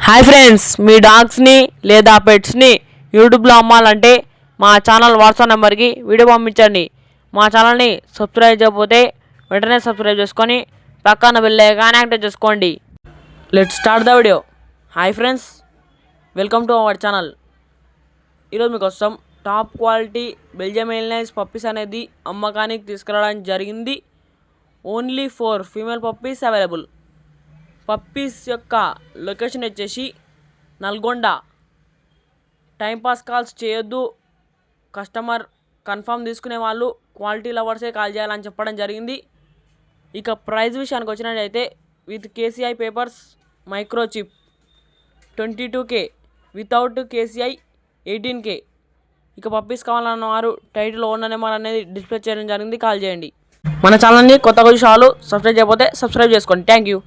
Hi friends, మీ డాగ్స్ని లేదా పెట్స్ని యూట్యూబ్లో అమ్మాలంటే మా ఛానల్ వాట్సాప్ నెంబర్కి వీడియో పంపించండి. మా ఛానల్ని సబ్స్క్రైబ్ చేయకపోతే వెంటనే సబ్స్క్రైబ్ చేసుకొని పక్కన బెల్ ఐకాన్ యాక్టివేట్ చేసుకోండి. Let's start the video. Hi friends, welcome to our channel. ఈరోజు మీకోసం top quality Belgium airlines puppies అనేది అమ్మకానికి తీసుకురావడం జరిగింది. Only 4 female puppies available. Puppies యొక్క లొకేషన్ వచ్చేసి నల్గొండ. టైంపాస్ కాల్స్ చేయొద్దు. కస్టమర్ కన్ఫర్మ్ తీసుకునే వాళ్ళు క్వాలిటీ లవర్సే కాల్ చేయాలని చెప్పడం జరిగింది. ఇక ప్రైస్ విషయానికి వచ్చినట్టయితే with KCI papers microchip 22K, without KCI 18K. ఇక పప్పీస్ కావాలన్న వారు టైటిల్ ఓనర్ నెంబర్ అనేది డిస్ప్లే చేయడం జరిగింది, కాల్ చేయండి. మన ఛానల్ని కొత్తగా చూసే వాళ్ళు సబ్స్క్రైబ్ చేయకపోతే సబ్స్క్రైబ్ చేసుకోండి. Thank you.